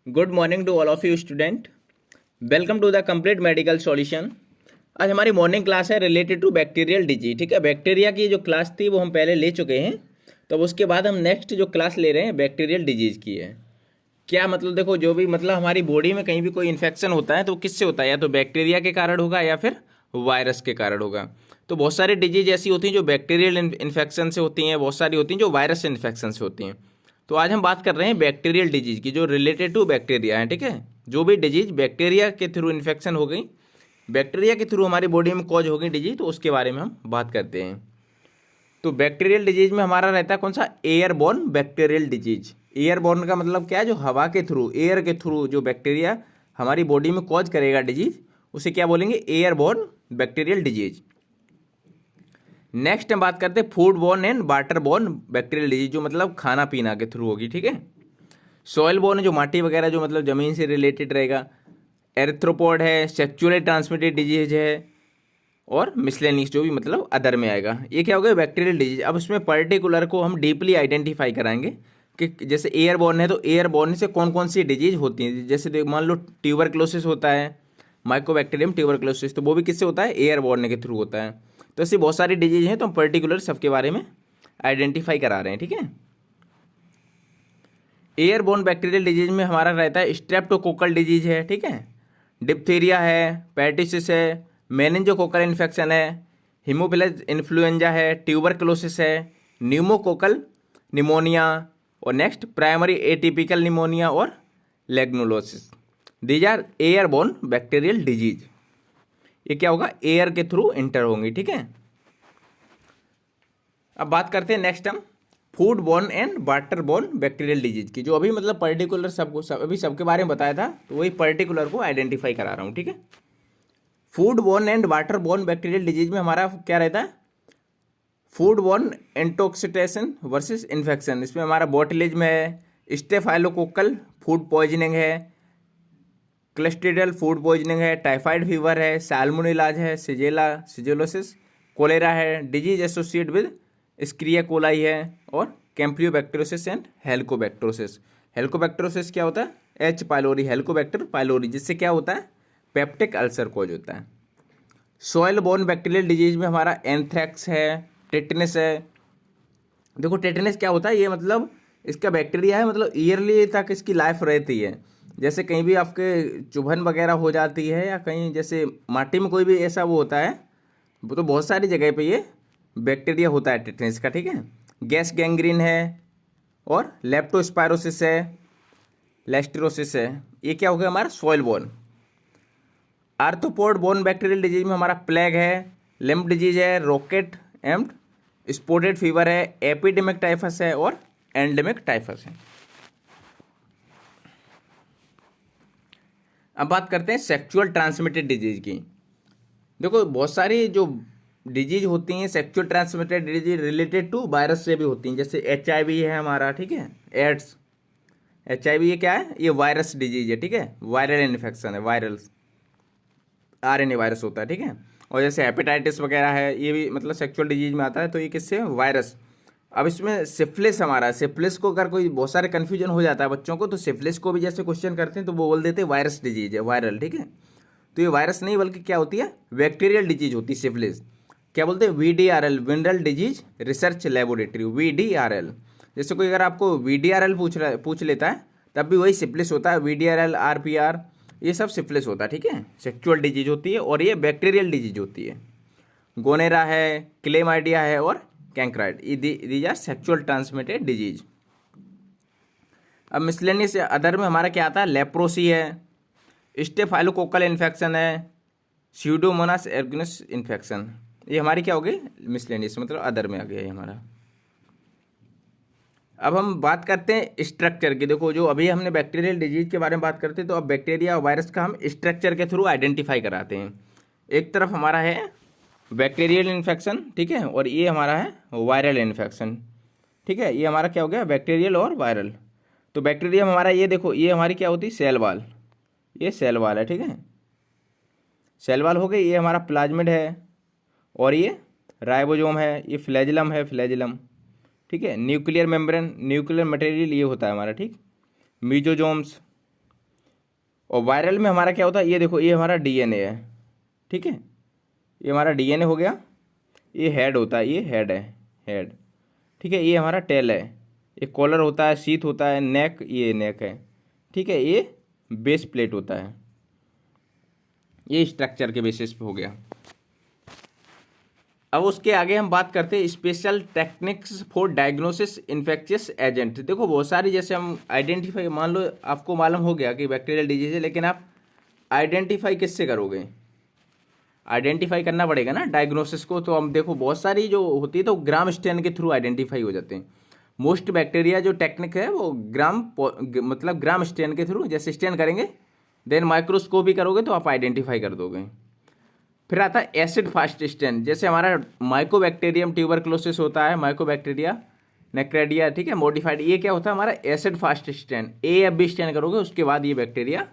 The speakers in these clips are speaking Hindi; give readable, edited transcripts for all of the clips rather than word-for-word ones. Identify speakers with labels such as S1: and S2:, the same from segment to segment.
S1: Good morning to all of you student. Welcome to the complete medical solution. आज हमारी मॉर्निंग क्लास है रिलेटेड टू बैक्टीरियल डिजीज। ठीक है, बैक्टीरिया की जो क्लास थी वो हम पहले ले चुके हैं। तो उसके बाद हम नेक्स्ट जो क्लास ले रहे हैं बैक्टीरियल डिजीज की है। क्या मतलब, देखो जो भी मतलब हमारी बॉडी में कहीं भी कोई इन्फेक्शन होता है तो वो किससे होता है, या तो बैक्टीरिया के कारण होगा या फिर वायरस के कारण होगा। तो बहुत सारी डिजीज ऐसी होती हैं जो बैक्टीरियल इन्फेक्शन से होती हैं, बहुत सारी होती हैं जो वायरस इन्फेक्शन से होती हैं। तो आज हम बात कर रहे हैं बैक्टीरियल डिजीज की जो रिलेटेड टू बैक्टीरिया है। ठीक है, जो भी डिजीज बैक्टीरिया के थ्रू इन्फेक्शन हो गई, बैक्टीरिया के थ्रू हमारी बॉडी में कॉज हो गई डिजीज, तो उसके बारे में हम बात करते हैं। तो बैक्टीरियल डिजीज में हमारा रहता है कौन सा, एयरबॉर्न बैक्टीरियल डिजीज। एयरबॉर्न का मतलब क्या है, जो हवा के थ्रू, एयर के थ्रू जो बैक्टीरिया हमारी बॉडी में कॉज करेगा डिजीज, उसे क्या बोलेंगे, एयरबॉर्न बैक्टीरियल डिजीज। नेक्स्ट हम बात करते हैं food borne and water borne bacterial disease, जो मतलब खाना पीना के थ्रू होगी। ठीक है, सॉइल बॉर्न जो माटी वगैरह जो मतलब जमीन से रिलेटेड रहेगा। एरिथ्रोपॉड है, सेक्चुअली ट्रांसमिटेड डिजीज है, और मिसलेनियस जो भी मतलब अदर में आएगा। ये क्या हो गया, बैक्टीरियल डिजीज। अब उसमें पर्टिकुलर को हम डीपली आइडेंटिफाई कराएंगे कि जैसे एयरबॉर्न है तो एयरबॉर्न से कौन कौन सी डिजीज होती है। जैसे मान लो ट्यूबरक्लोसिस होता है, माइकोबैक्टीरियम ट्यूबरक्लोसिस, तो वो भी किससे होता है, एयरबॉर्न के थ्रू होता है। तो ऐसी बहुत सारी डिजीज हैं, तो हम पर्टिकुलर सबके बारे में आइडेंटिफाई करा रहे हैं। ठीक है, एयरबोर्न बैक्टीरियल डिजीज में हमारा रहता है स्ट्रेप्टोकोकल डिजीज है। ठीक है, डिप्थीरिया है, पेर्टिसिस है, मेनिंजोकोकल इन्फेक्शन है, हीमोफिलस इन्फ्लुएंजा है, ट्यूबरक्लोसिस है, न्यूमोकोकल निमोनिया, और नेक्स्ट प्राइमरी एटिपिकल निमोनिया और legionellosis. These are airborne bacterial disease. ये क्या होगा, एयर के थ्रू इंटर होंगी। ठीक है, अब बात करते हैं नेक्स्ट हम food borne and water borne bacterial disease की, जो अभी मतलब पर्टिकुलर अभी सबके बारे में बताया था, तो वही पर्टिकुलर को आइडेंटिफाई करा रहा हूँ। ठीक है, food borne and water borne bacterial disease में हमारा क्या रहता है, food borne intoxication versus infection. इसमें हमारा बोटुलिज्म है, स्टेफाइलोकोकल फूड पॉइजनिंग है, क्लस्ट्रीडियल फूड पॉइजनिंग है, टाइफाइड फीवर है, साल्मोनेलाज है, सिजेलोसिस, कोलेरा है, डिजीज एसोसिएट विद स्क्रिया कोलाई है, और कैम्प्रियोबैक्टेरोसिस एंड हेलिकोबैक्टेरोसिस। हेलिकोबैक्टेरोसिस क्या होता है, एच पाइलोरी, हेलिकोबैक्टर पाइलोरी, जिससे क्या होता है, पेप्टिक अल्सर कोज होता है। सॉइल बोर्न बैक्टीरियल डिजीज में हमारा एंथ्रेक्स है, टेटनस है। देखो टेटनस क्या होता है, ये मतलब इसका बैक्टीरिया है, मतलब ईयरली तक इसकी लाइफ रहती है। जैसे कहीं भी आपके चुभन वगैरह हो जाती है, या कहीं जैसे माटी में कोई भी ऐसा वो होता है, वो तो बहुत सारी जगह पे ये बैक्टीरिया होता है टेटनस का। ठीक है, गैस गैंग्रीन है, और लेप्टोस्पायरोसिस है, लेस्टेरोसिस है। ये क्या हो गया हमारा soil borne. Arthropod borne bacterial disease में हमारा प्लेग है, लिम्फ डिजीज है, रॉकेट एंड स्पॉटेड फीवर है, एपिडेमिक टाइफस है, और एंडेमिक टाइफस है। अब बात करते हैं सेक्सुअल ट्रांसमिटेड डिजीज की। देखो बहुत सारी जो डिजीज होती हैं sexual transmitted disease related to virus से भी होती हैं। जैसे HIV है हमारा, ठीक है, एड्स। HIV ये क्या है, ये वायरस डिजीज है। ठीक है, वायरल इन्फेक्शन है, वायरल RNA वायरस होता है। ठीक है, और जैसे हेपेटाइटिस वगैरह है, ये भी मतलब सेक्सुअल डिजीज में आता है, तो ये किससे, वायरस। अब इसमें सिफिलिस हमारा, सिफिलिस को अगर कोई बहुत सारे कन्फ्यूजन हो जाता है बच्चों को, तो सिफिलिस को भी जैसे क्वेश्चन करते हैं तो वो बोल देते हैं वायरस डिजीज है, वायरल। ठीक है, तो ये वायरस नहीं बल्कि क्या होती है, बैक्टीरियल डिजीज होती है सिफिलिस। क्या बोलते हैं, VDRL, venereal disease research laboratory, VDRL। जैसे कोई अगर आपको VDRL पूछ लेता है, तब भी वही सिफिलिस होता है, VDRL, RPR, ये सब सिफिलिस होता है। ठीक है, सेक्सुअल डिजीज होती है, और ये बैक्टीरियल डिजीज होती है। गोनेरा है, क्लेमाइडिया है, और chancroid, these are sexual transmitted disease. अब मिसलेनियस अदर में हमारा क्या आता है, लेप्रोसी है, स्टेफाइलोकोकल इन्फेक्शन है, स्यूडोमोनास एर्गुनस इन्फेक्शन। ये हमारी क्या हो गई, मिसलेनियस, मतलब अदर में आ गया ये हमारा। अब हम बात करते हैं स्ट्रक्चर की। देखो जो अभी हमने बैक्टीरियल डिजीज के बारे में बात करते हैं, तो अब बैक्टीरिया और वायरस का हम स्ट्रक्चर के थ्रू आइडेंटिफाई कराते हैं। एक तरफ हमारा है बैक्टीरियल इन्फेक्शन, ठीक है, और ये हमारा है वायरल इन्फेक्शन। ठीक है, ये हमारा क्या हो गया, बैक्टीरियल और वायरल। तो बैक्टीरिया हमारा, ये देखो ये हमारी क्या होती है, सेल वाल, ये सेल वाल है। ठीक है, सेल वाल हो गई। ये हमारा प्लाज्मिड है, और ये राइबोसोम है, ये फ्लैजिलम है, फ्लैजिलम। ठीक है, न्यूक्लियर मेम्ब्रेन, न्यूक्लियर मटेरियल ये होता है हमारा। ठीक, मीजोजोम्स, और वायरल में हमारा क्या होता है, ये देखो ये हमारा डीएनए है, ठीक है, ये हमारा डीएनए हो गया, ये हेड होता है, ये हेड है, हेड, ठीक है, ये हमारा टेल है, ये कॉलर होता है, शीथ होता है, नेक, ये नेक है, ठीक है, ये बेस प्लेट होता है। ये स्ट्रक्चर के बेसिस पे हो गया। अब उसके आगे हम बात करते हैं special techniques for diagnosis infectious agent. देखो बहुत सारी, जैसे हम आइडेंटिफाई, मान लो आपको मालूम हो गया कि बैक्टीरियल डिजीज है, लेकिन आप आइडेंटिफाई किससे करोगे, आइडेंटिफाई करना पड़ेगा ना डायग्नोसिस को। तो हम देखो बहुत सारी जो होती है तो ग्राम स्टेन के थ्रू आइडेंटिफाई हो जाते हैं। मोस्ट बैक्टीरिया जो टेक्निक है वो मतलब ग्राम स्टेन के थ्रू, जैसे स्टेन करेंगे देन माइक्रोस्कोप भी करोगे तो आप आइडेंटिफाई कर दोगे। फिर आता है एसिड फास्ट स्टेन, जैसे हमारा माइकोबैक्टीरियम ट्यूबरक्लोसिस होता है, माइकोबैक्टीरिया नेक्रेडिया, ठीक है, मॉडिफाइड, ये क्या होता है हमारा acid fast stain. AFB stain करोगे उसके बाद ये बैक्टीरिया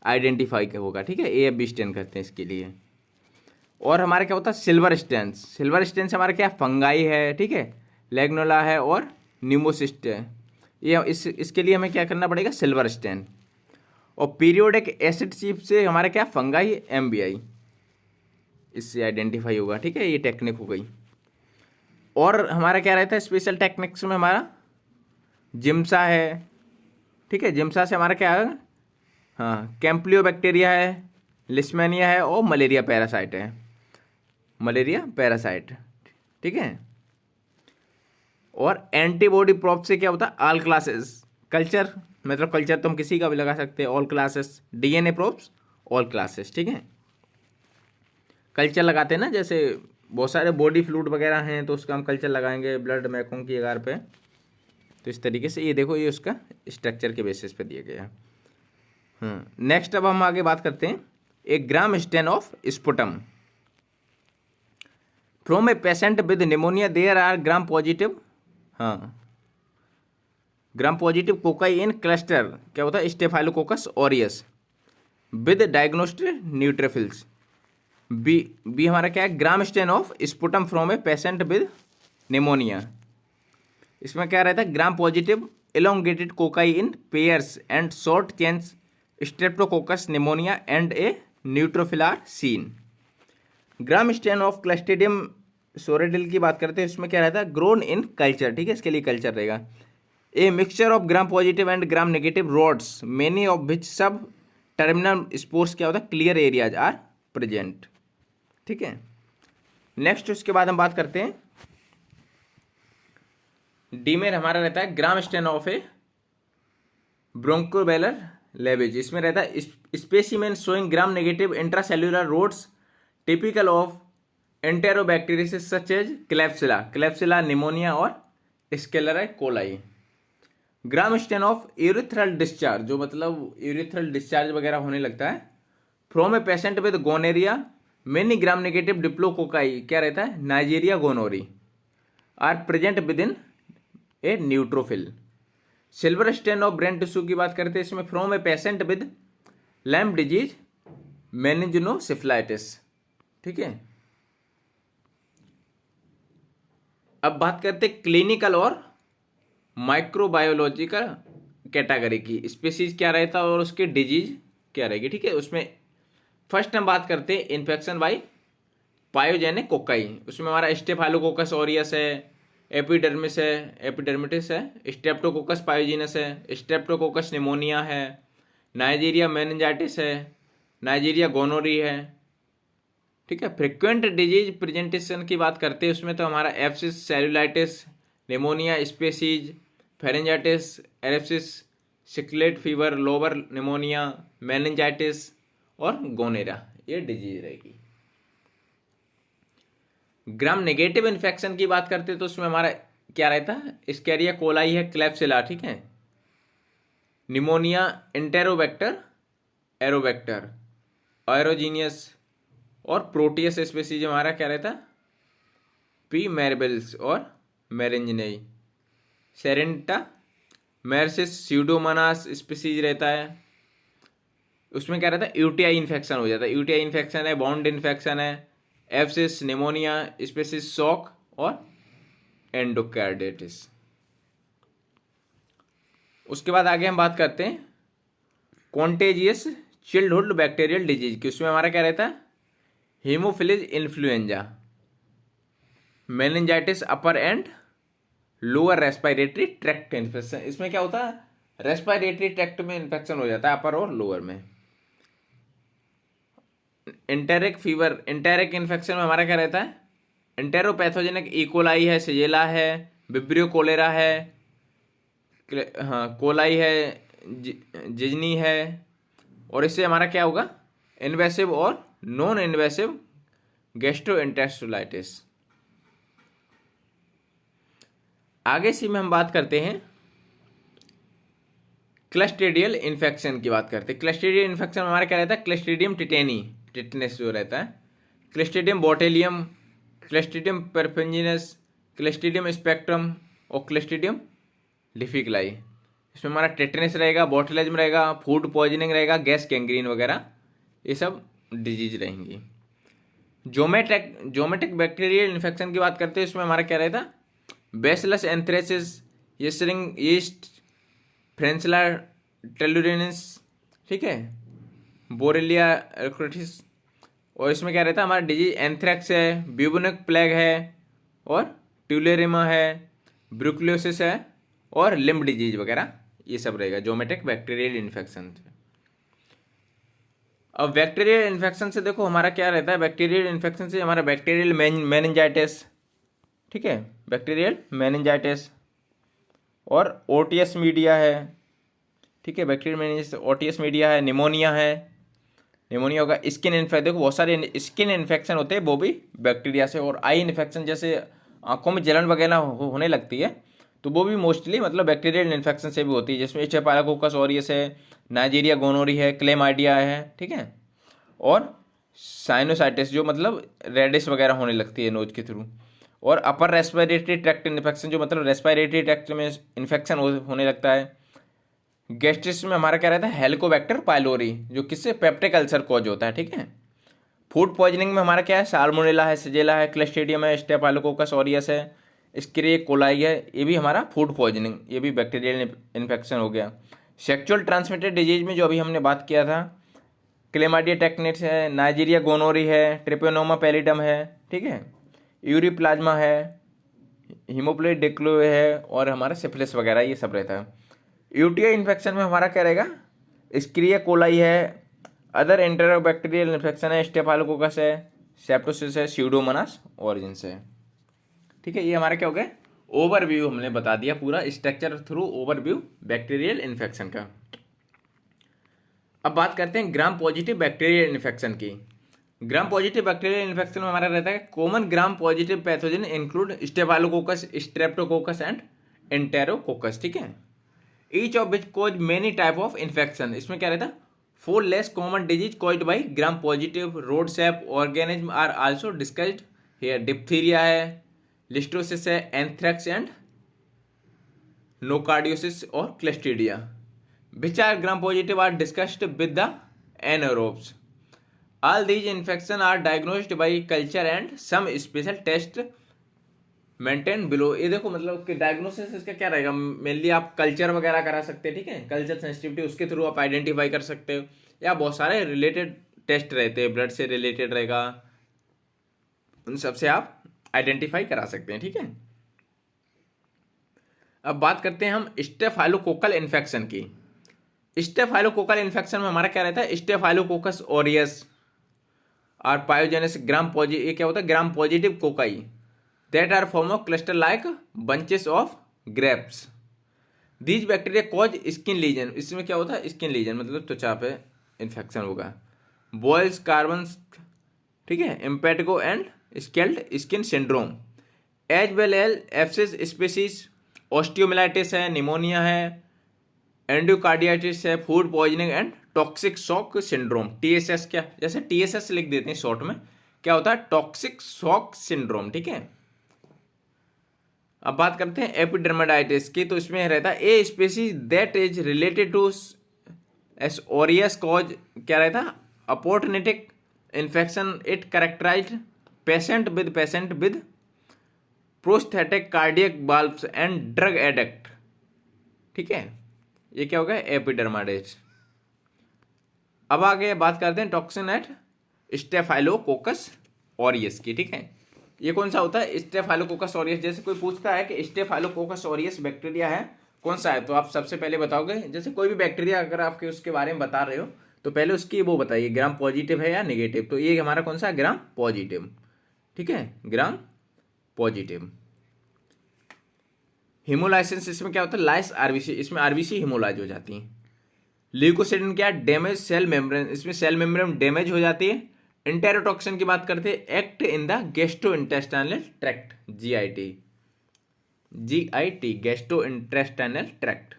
S1: आइडेंटिफाई होगा, ठीक है, AFB स्टेन करते हैं इसके लिए। और हमारा क्या होता है सिल्वर स्टेन्स, सिल्वर स्टेन्स हमारा क्या फंगाई है, ठीक है, लेग्नोला है और न्यूमोसिस्ट है, ये इसके लिए हमें क्या करना पड़ेगा सिल्वर स्टेन। और पीरियोडिक एसिड शिप से हमारा क्या फंगाई MBI, इससे आइडेंटिफाई होगा, ठीक है, ये टेक्निक हो गई। और हमारा क्या रहता है स्पेशल टेक्निक्स में, हमारा जिम्सा है, ठीक है, जिम्सा से हमारा क्या है, हाँ, कैम्प्लियोबैक्टीरिया है, लिस्मेनिया है और मलेरिया पैरासाइट है, मलेरिया पैरासाइट, ठीक है। और एंटीबॉडी प्रोब से क्या होता है ऑल क्लासेस कल्चर, मतलब कल्चर तो हम किसी का भी लगा सकते हैं, all classes, DNA probes all classes, ठीक है, कल्चर लगाते हैं ना, जैसे बहुत सारे बॉडी फ्लूइड वगैरह हैं तो उसका हम कल्चर लगाएंगे ब्लड मैकों की आधार पे। तो इस तरीके से ये देखो ये उसका स्ट्रक्चर के बेसिस पे दिया गया है। नेक्स्ट अब हम आगे बात करते हैं एक gram stain of sputum from a patient with pneumonia, there are gram positive, हाँ, gram positive cocci in cluster, क्या होता है staphylococcus aureus with diagnostic neutrophils. B हमारा क्या है gram stain of sputum from a patient with pneumonia. इसमें क्या रहता है gram positive elongated cocci in pairs and short chains streptococcus pneumoniae and a neutrophil are seen. Gram stain of clostridium sordellii की बात करते हैं, इसमें क्या रहता है ग्रोन इन कल्चर, ठीक है, इसके लिए कल्चर रहेगा। A mixture of gram positive and gram negative rods many of which subterminal spores क्या होता है क्लियर एरियाज आर प्रेजेंट, ठीक है। नेक्स्ट उसके बाद हम बात करते हैं डी में हमारा रहता है gram stain of a bronchoalveolar lavage. इसमें रहता है specimen showing gram negative intracellular rods typical of enterobacteriaceae such as klebsiella, klebsiella pneumoniae और escherichia coli. Gram stain of urethral discharge, जो मतलब यूरिथ्रल डिस्चार्ज वगैरह होने लगता है from a patient with gonorrhoea many gram negative diplococci, क्या रहता है neisseria gonorrhoeae are present within a neutrophil. Silver stain of brain tissue की बात करते हैं, इसमें from a patient with Lyme disease meningoencephalitis, ठीक है। अब बात करते हैं क्लिनिकल और माइक्रोबायोलॉजिकल कैटेगरी की, स्पीसीज क्या रहता है और उसकी डिजीज क्या रहेगी, ठीक है। उसमें फर्स्ट हम बात करते हैं इन्फेक्शन बाय पायोजेनिक कोकाई, उसमें हमारा स्टेफाइलोकोकस ऑरियस है, एपिडर्मिस है, एपिडर्मिटिस है, स्ट्रेप्टोकोकस पायोजिनस है, स्ट्रेप्टोकोकस निमोनिया है, नाइजीरिया मेनिंजाइटिस है, नाइजीरिया गोनोरी है, ठीक है। फ्रिक्वेंट डिजीज प्रेजेंटेशन की बात करते हैं, उसमें तो हमारा abscess cellulitis, pneumonia species, pharyngitis, erysipelas, scarlet fever, लोअर निमोनिया, मेनिंजाइटिस और गोनेरा, ये डिजीज रहेगी। ग्राम नेगेटिव इन्फेक्शन की बात करते हैं तो उसमें हमारा क्या रहता है स्कैरिया कोलाई है, क्लेप्सिला, ठीक है, निमोनिया इंटेरोबैक्टर, एरोबैक्टर, एरोजीनियस और प्रोटियस स्पीसीज हमारा क्या रहता है पी मैरबेल्स और मेरेंजिनेई, सेरेंटा मेरसिस स्यूडोमोनास स्पीसीज रहता है, उसमें क्या रहता है यूटीआई इन्फेक्शन हो जाता है, यूटीआई इन्फेक्शन है, बाउंड इन्फेक्शन है, एप्सिस, निमोनिया स्पेसिस, शॉक और एंडोकार्डिटिस। उसके बाद आगे हम बात करते हैं कॉन्टेजियस चिल्डहुड बैक्टीरियल डिजीज की, उसमें हमारा क्या रहता है, Haemophilus influenza, meningitis upper and lower respiratory tract infection. इसमें क्या होता है, रेस्पिरेटरी ट्रैक्ट में इन्फेक्शन हो जाता है अपर और लोअर में। इंटेरिक फीवर, इंटेरिक इन्फेक्शन में हमारा क्या रहता है, इंटेरोपैथोजेनिक इकोलाई है, सिजेला है, विब्रियो कोलेरा है, हाँ कोलाई है, जिजनी है, और इससे हमारा क्या होगा, इन्वेसिव और नॉन इन्वेसिव गैस्ट्रोइंटेस्टाइटिस। आगे से में हम बात करते हैं क्लस्ट्रीडियल इन्फेक्शन की बात करते हैं। क्लस्ट्रीडियल इन्फेक्शन में हमारा क्या रहता है, क्लस्ट्रीडियम टिटेनी, टिटनेस जो रहता है, क्लस्ट्रीडियम बोटेलियम, क्लस्ट्रीडियम परफेंजिनस, क्लस्ट्रीडियम स्पेक्ट्रम और क्लस्ट्रीडियम डिफिकलाई। इसमें हमारा टेटनेस रहेगा, बोटेलिज्म रहेगा, फूड पॉइजनिंग रहेगा, गैस गैंग्रीन वगैरह ये सब डिजीज रहेंगी। जोमेटिक बैक्टीरियल इन्फेक्शन की बात करते हैं, इसमें हमारा क्या रहता है, बैसिलस एंथ्रेसिस, यीस्टिंग यीस्ट, फ्रेंचला टेलुरिनस, ठीक है, बोरेलिया एक्रोटिस, और इसमें क्या रहता है हमारा डिजीज, एंथ्रैक्स है, ब्यूबोनिक प्लेग है, और ट्यूलेरिमा है, ब्रुकलोसिस है, और लिम्ब डिजीज वगैरह ये सब रहेगा जोमेटिक बैक्टीरियल इन्फेक्शन से। अब बैक्टीरियल इन्फेक्शन से देखो हमारा क्या रहता है, बैक्टीरियल इन्फेक्शन से हमारा बैक्टीरियल मेनिंजाइटिस, ठीक है, बैक्टीरियल मेनिंजाइटिस, और ओटियस मीडिया है, ठीक है, बैक्टीरियल मेनिंजाइटिस, ओटियस मीडिया है, निमोनिया है, निमोनिया होगा, स्किन इन्फेक्शन, देखो बहुत सारे स्किन इन्फेक्शन होते हैं वो भी बैक्टीरिया से, और आई इन्फेक्शन जैसे आंखों में जलन वगैरह होने लगती है तो वो भी मोस्टली मतलब बैक्टीरियल इन्फेक्शन से भी होती है, जिसमें स्टेफाइलोकोकस ऑरियस है, नाइजीरिया गोनोरी है, क्लेमाइडिया है, ठीक है, और साइनोसाइटिस जो मतलब रेडिश वगैरह होने लगती है नोज के थ्रू, और अपर रेस्पिरेटरी ट्रैक्ट इन्फेक्शन जो मतलब रेस्पिरेटरी ट्रैक्ट में इन्फेक्शन होने लगता है। गैस्ट्रिस में हमारा क्या रहता है, हेलिकोबैक्टर पाइलोरी जो किससे पेप्टिक अल्सर कॉज होता है, ठीक है। फूड पॉइजनिंग में हमारा क्या है, साल्मोनेला है, सिजेला है, क्लस्ट्रीडियम है, स्टेफाइलोकोकस ऑरियस है, स्क्रे कोलाई है, ये भी हमारा फूड पॉइजनिंग, ये भी बैक्टीरियल इन्फेक्शन हो गया। सेक्चुअल ट्रांसमिटेड डिजीज में जो अभी हमने बात किया था, क्लेमाइडिया टेक्निट्स है, नाइजीरिया गोनोरी है, ट्रिपेनोमा पैलिडम है, ठीक है, यूरिप्लाज्मा है, हीमोप्लेट डिक्लो है, और हमारा सिफिलिस वगैरह ये सब रहता है। यूटीआई इन्फेक्शन में हमारा क्या रहेगा, स्क्रिया कोलाई है, अदर एंटेरोबैक्टीरियल इन्फेक्शन है, स्टेफाइलोकोकस है, सेप्टोसिस है, स्यूडोमोनास ऑरिजिन्स है, ठीक है। ये हमारा क्या हो गया, ओवरव्यू हमने बता दिया पूरा structure through overview bacterial infection का। अब बात करते हैं ग्राम पॉजिटिव बैक्टीरियल इन्फेक्शन की। ग्राम पॉजिटिव बैक्टीरियल इन्फेक्शन में हमारा रहता है common gram positive pathogen include staphylococcus, streptococcus and enterococcus, ठीक है, each of which cause many type of infection. इसमें क्या रहता है, 4 less common disease caused by gram positive rod shape organism are also discussed here. Diphtheria है, लिस्टोसिस है, एंथ्रेक्स एंड नोकार्डियोसिस और क्लस्ट्रीडिया which are gram positive are discussed with the anaerobes. All these infections are diagnosed by culture and some special test maintained below. ये देखो मतलब कि डायग्नोसिस इसका क्या रहेगा, मेनली आप कल्चर वगैरह करा सकते हैं, ठीक है, कल्चर सेंसिटिविटी उसके थ्रू आप आइडेंटिफाई कर सकते हो, या बहुत सारे रिलेटेड टेस्ट रहते हैं, ब्लड से रिलेटेड रहेगा, उन सबसे आप आइडेंटिफाई करा सकते हैं, ठीक है। अब बात करते हैं हम स्टेफाइलोकोकल इन्फेक्शन की। स्टेफाइलोकोकल इन्फेक्शन में हमारा क्या रहता है, स्टेफाइलोकोकस ऑरियस और पायोजेनस ग्राम पॉजिटिव, ये क्या होता है, gram positive cocci that are form of cluster like bunches of grapes. These bacteria cause skin lesion, इसमें क्या होता है, स्किन लीजन मतलब त्वचा पे इन्फेक्शन होगा, बॉयल्स कार्बन, ठीक है, impetigo and scalded skin syndrome, as well as abscess species, osteomyelitis है, निमोनिया है, एंडोकार्डियाइटिस है, food poisoning and toxic shock syndrome. TSS क्या, जैसे टीएसएस लिख देते हैं शॉर्ट में, क्या होता है, टॉक्सिक शॉक सिंड्रोम, ठीक है। अब बात करते हैं एपिडर्माइडाइटिस की, तो इसमें रहता है a species that is related to S aureus cause, क्या रहता है, opportunistic infection, it characterized patient with prosthetic cardiac valves and drug addict, ठीक है, ये क्या होगा, एपिडर्माइटिस। अब आगे बात करते हैं टॉक्सिन एट स्टेफाइलोकोकस ऑरियस की, ठीक है। ये कौन सा होता है? Staphylococcus aureus. जैसे कोई पूछता है कि स्टेफाइलोकोकस ऑरियस बैक्टीरिया है, कौन सा है, तो आप सबसे पहले बताओगे, जैसे कोई भी बैक्टीरिया अगर आपके उसके बारे में बता रहे हो तो पहले उसकी वो बताइए ग्राम पॉजिटिव है या नेगेटिव। तो ये हमारा कौन सा है? ग्राम पॉजिटिव, ठीक है, ग्राम पॉजिटिव। हिमोलाइसिस, इसमें क्या होता है? लाइस आरबीसी, इसमें आरबीसी हिमोलाइज हो जाती है। ल्यूकोसिडिन क्या? डैमेज सेल मेम्ब्रेन, इसमें सेल मेम्ब्रेन डैमेज हो जाती है। इंटेरोटॉक्सिन की बात करते हैं, act in the gastrointestinal tract, GIT, gastrointestinal tract.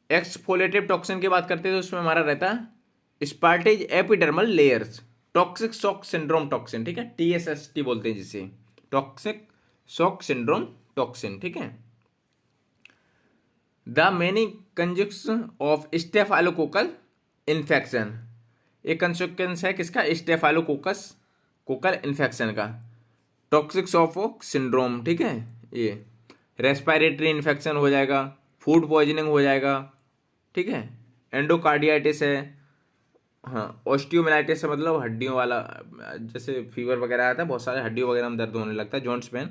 S1: Exfoliative toxin की बात करते हैं तो उसमें हमारा रहता है separate epidermal layers, toxic shock syndrome toxin, ठीक है, टीएसएसटी बोलते हैं जिसे, टॉक्सिक शॉक सिंड्रोम टॉक्सिन, ठीक है। The many conjunction of staphylococcal infection, एक कंसिक्वेंस है किसका? स्टेफाइलोकोकस कोकल इन्फेक्शन का। टॉक्सिक शॉक सिंड्रोम, ठीक है, ये रेस्पिरेटरी इन्फेक्शन हो जाएगा, फूड पॉइजनिंग हो जाएगा, ठीक है, एंडोकार्डियाइटिस है, हाँ, ऑस्टियोमाइलाइटिस है, मतलब हड्डियों वाला, जैसे फीवर वगैरह आता है, बहुत सारे हड्डियों वगैरह में दर्द होने लगता है, जॉइंट्स पेन।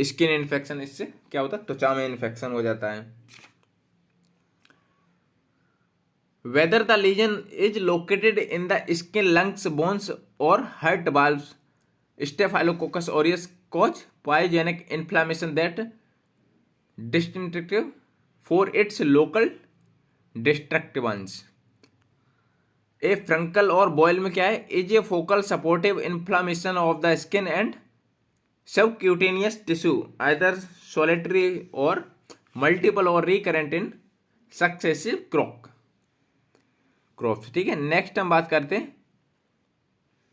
S1: स्किन इन्फेक्शन, इससे क्या होता है? त्वचा में इन्फेक्शन हो जाता है। Whether the lesion is located in the skin, lungs, bones और heart valves, staphylococcus aureus cause pyogenic inflammation that distinctive for its local destructiveness. A furuncle और बॉयल में क्या है? Is a focal suppurative inflammation of the skin and subcutaneous tissue, either solitary और मल्टीपल और रिकरेंट इन सक्सेसिव क्रॉप्स, ठीक है। नेक्स्ट हम बात करते हैं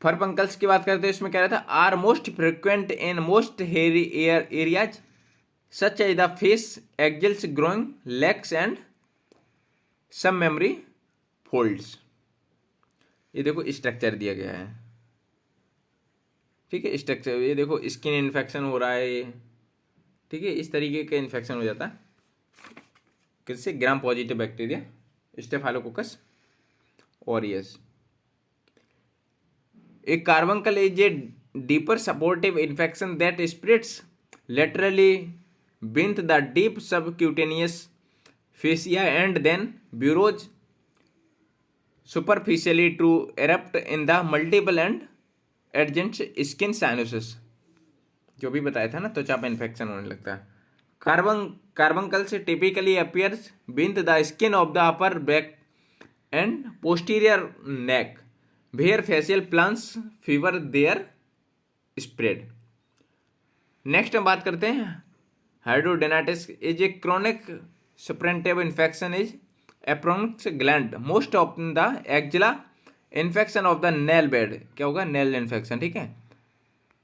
S1: फरपंकल्स की बात करते हैं, इसमें क्या रहता है? Are most frequent in most hairy areas such as the face, axillae, groin legs and submammary folds. ये देखो स्ट्रक्चर दिया गया है, ठीक है, स्ट्रक्चर, ये देखो स्किन इन्फेक्शन हो रहा है, ठीक है, इस तरीके का इन्फेक्शन हो जाता है किससे? ग्राम positive bacteria staphylococcus aureus. A carbuncle is a deeper supportive infection that spreads laterally beneath the deep subcutaneous fascia and then burrows superficially to erupt in the multiple and adjacent skin sinuses। जो भी बताया था ना, त्वचा पे इन्फेक्शन होने लगता है। कार्बंकल से typically appears beneath the skin of the upper back and posterior neck, where facial plants fever their spread। Next हम बात करते हैं hidradenitis is a chronic suppurative infection is एप्रोक्स gland most of the axilla, infection of the nail bed, क्या होगा? नेल इन्फेक्शन, ठीक है,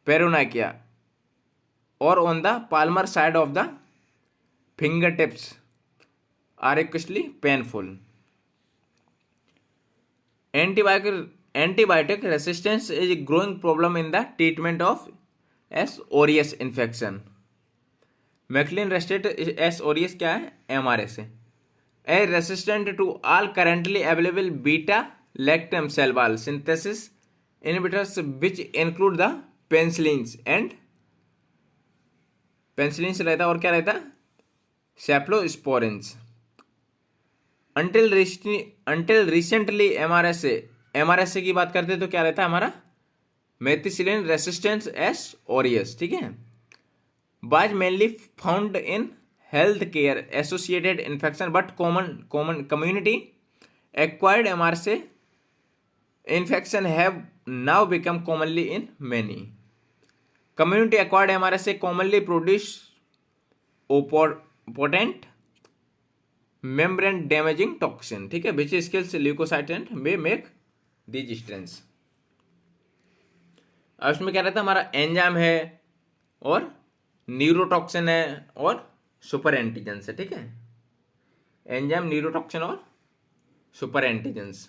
S1: पेरोनाइकिया, और on the palmar side of the fingertips are actually painful. Antibiotic resistance is a growing problem in the treatment of S. aureus infection। Methicillin resistant S aureus क्या है? MRSA। A resistant to all currently available beta lactam cell wall synthesis inhibitors which include the penicillins and penicillins रहता है, और क्या रहता है? सेफ्लोस्पोरिन्स। अंटिल रिसेंटली एमआरएसए की बात करते हैं तो क्या रहता है हमारा? मेथिसिलिन रेसिस्टेंस एस ऑरियस, ठीक है, was mainly found in health care associated infection but common community acquired MRSA infection have now become commonly in many. Community acquired MRSA commonly produce potent membrane damaging toxin, ठीक है, which kills leukocyte and may make these strains. अब इसमें क्या रहता है हमारा? एंजाइम है और न्यूरोटॉक्सिन है और सुपर एंटीजेंस है, ठीक है, एंजाइम, न्यूरोटॉक्सिन और super antigens.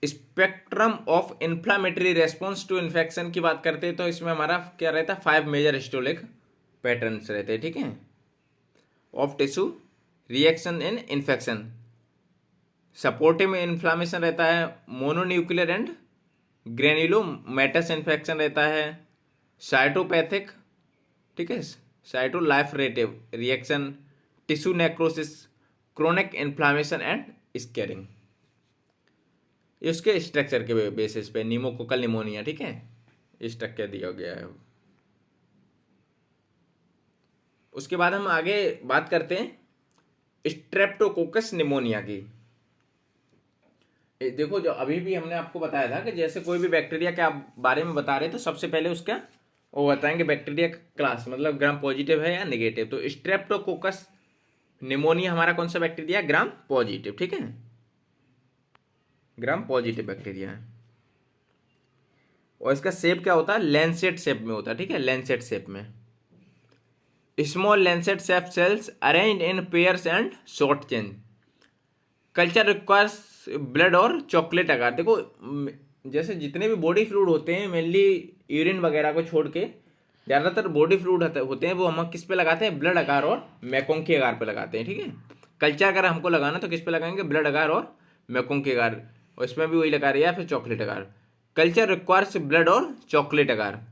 S1: Spectrum of inflammatory response to infection की बात करते हैं तो इसमें हमारा क्या रहता है? 5 मेजर हिस्टोलिक पैटर्न्स रहते हैं, ठीक है, of tissue reaction in infection. 1 supportive inflammation रहता है, मोनोन्यूक्लियर एंड ग्रेन्युलोमेटस इन्फेक्शन रहता है, साइटोपैथिक, ठीक है, cytoproliferative reaction, tissue necrosis, chronic inflammation and scarring. ये उसके स्ट्रक्चर के बेसिस पे न्यूमोकोकल निमोनिया, ठीक है, स्ट्रक्चर दिया गया है। उसके बाद हम आगे बात करते हैं स्ट्रेप्टोकोकस निमोनिया की। देखो, जो अभी भी हमने आपको बताया था कि जैसे कोई भी बैक्टीरिया के आप बारे में बता रहे तो सबसे पहले उसका वो बताएंगे बैक्टीरिया का क्लास, मतलब ग्राम पॉजिटिव है या नेगेटिव। तो स्ट्रेप्टोकोकस निमोनिया हमारा कौन सा बैक्टीरिया? ग्राम पॉजिटिव, ठीक है, ग्राम पॉजिटिव बैक्टीरिया है। और इसका शेप क्या होता है? लैंसेट शेप में होता है, ठीक है, लैंसेट शेप में। Small Lancet shape cells arranged in pairs and short chain. Culture requires blood और चॉकलेट आकार। देखो, जैसे जितने भी बॉडी फ्लूइड होते हैं, मेनली यूरिन वगैरह को छोड़ के ज़्यादातर बॉडी फ्लूइड होते हैं, वो हम किस पे लगाते हैं? ब्लड आकार और मैकोंकी आकार पे लगाते हैं, ठीक है। कल्चर अगर हमको लगाना तो किस पे लगाएंगे? ब्लड आकार और मैकोंकी आकार, और इसमें भी वही लगा रही है, या फिर chocolate agar. Culture requires blood और chocolate agar.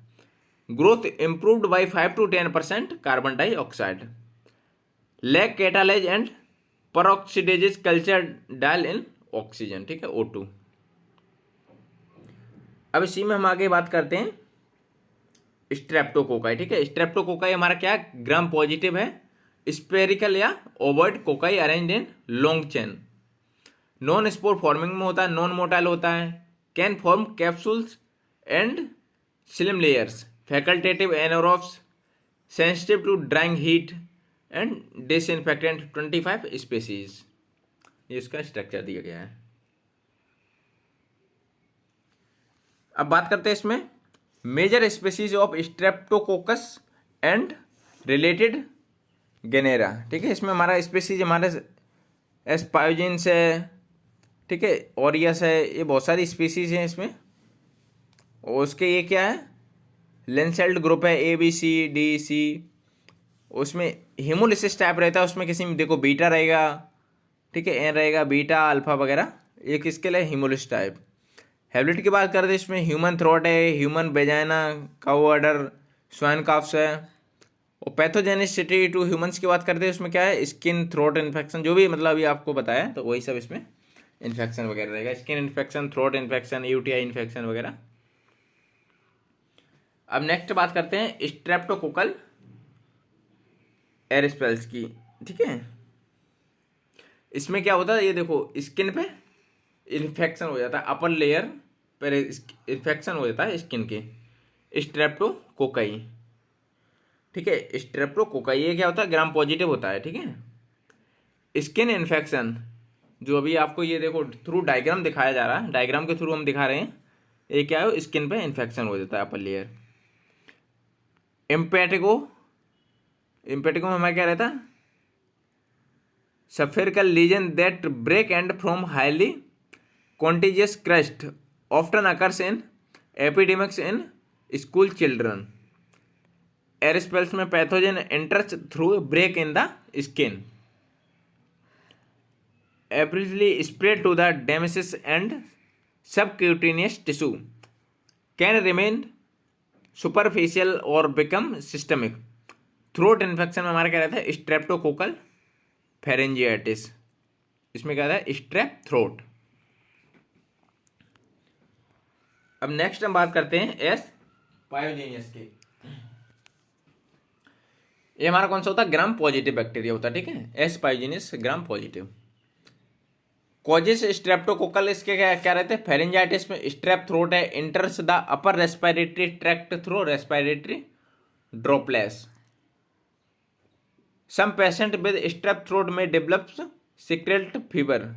S1: Growth improved by 5 to 10% carbon dioxide. Lack catalase and peroxidases culture dial in oxygen, ठीक है, O2। अब इसी में हम आगे बात करते हैं स्ट्रेप्टोकोकाई, ठीक है। स्ट्रेप्टोकोकाई हमारा क्या है? ग्राम पॉजिटिव है, स्पेरिकल या ovoid cocci arranged in long chain. Non spore forming में होता है, नॉन मोटाइल होता है, can form capsules and slime layers, facultative anaerobes, sensitive to drying heat and disinfectant 25 species. ये इसका स्ट्रक्चर दिया गया है। अब बात करते हैं इसमें major species of streptococcus and related genera, ठीक है। इसमें हमारा स्पीसीज हमारे एस्पायोजिन्स है, ठीक है, ऑरियस है, ये बहुत सारी स्पीसीज हैं इसमें। और उसके ये क्या है? लेंसेल्ड ग्रुप है, ABCDC। उसमें हिमोलिसिस टाइप रहता है, उसमें किसी में देखो बीटा रहेगा, ठीक है, एन रहेगा, बीटा अल्फा वगैरह, ये किसके लिए? हिमोलिस टाइप। हैबिलिटी की बात करते हैं, इसमें ह्यूमन थ्रोट है, ह्यूमन वेजाइना, काउअडर, स्वाइन काफ्स है। और पैथोजेनिसिटी टू ह्यूमंस की बात करते हैं, उसमें क्या है? स्किन थ्रोट इन्फेक्शन, जो भी मतलब अभी आपको बताया, तो वही सब इसमें इन्फेक्शन वगैरह रहेगा, skin infection, throat infection, UTI infection वगैरह। अब नेक्स्ट बात करते हैं स्ट्रेप्टोकोकल एरिस्पेल्स की, ठीक है। इसमें क्या होता है? ये देखो, स्किन पे इन्फेक्शन हो जाता है, अपर लेयर पर इन्फेक्शन हो जाता है स्किन के, स्ट्रेप्टोकोकाई, ठीक है। स्ट्रेप्टोकोकाई ये क्या होता है? ग्राम पॉजिटिव होता है, ठीक है। स्किन इन्फेक्शन, जो अभी आपको ये देखो थ्रू डायग्राम दिखाया जा रहा है, डायग्राम के थ्रू हम दिखा रहे हैं, ये क्या है? स्किन पे इन्फेक्शन हो जाता है, अपर लेयर। इम्पेटिको में हमारा क्या रहता है? Spherical lesion that break and from highly contagious crust often occurs in epidemics in school children. Erysipelas में pathogen enters through break in the skin, एब्रिजली spread to the dermis and subcutaneous tissue, can remain superficial और बिकम सिस्टमिक। थ्रोट इन्फेक्शन में हमारा क्या रहता है? स्ट्रेप्टोकोकल फेरेंजियाइटिस, इसमें क्या रहता है? Strep throat. अब नेक्स्ट हम बात करते हैं एस्पायोजिनियस की। ये हमारा कौन सा होता है? ग्राम पॉजिटिव बैक्टीरिया होता है, ठीक है, S pyogenes gram positive. Causes streptococcal इसके क्या रहते हैं? फेरेंजाइटिस में स्ट्रेप थ्रोट है, enters the upper respiratory tract through respiratory droplets. Some patient with strep throat में develops scarlet fever,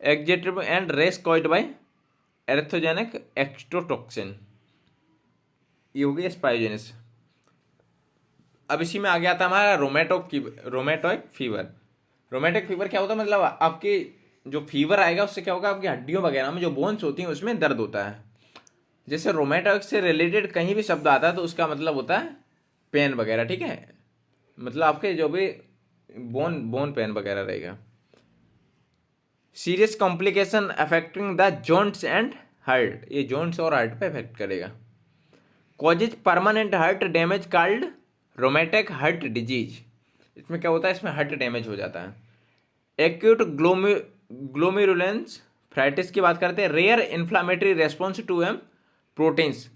S1: exudative and rash caused by erythrogenic exotoxin. ये हो गई स्पायोजेनिस। अब इसी में आ गया था हमारा रोमेटोइक फीवर। रोमेटिक फीवर क्या होता है? मतलब आपकी जो फीवर आएगा उससे क्या होगा? आपकी हड्डियों वगैरह में जो बोन्स होती हैं उसमें दर्द होता है। जैसे रोमेटोइक से रिलेटेड कहीं भी शब्द आता है तो उसका मतलब होता है पेन वगैरह, ठीक है, मतलब आपके जो भी बोन पेन वगैरह रहेगा। Serious complication affecting the joints and heart, ये जॉइंट्स और हार्ट पे अफेक्ट करेगा। Causes permanent heart damage called rheumatic heart disease, इसमें क्या होता है, इसमें हार्ट डैमेज हो जाता है। एक्यूट ग्लोमेरुलेंस फ्राइटिस की बात करते हैं, rare inflammatory response to M proteins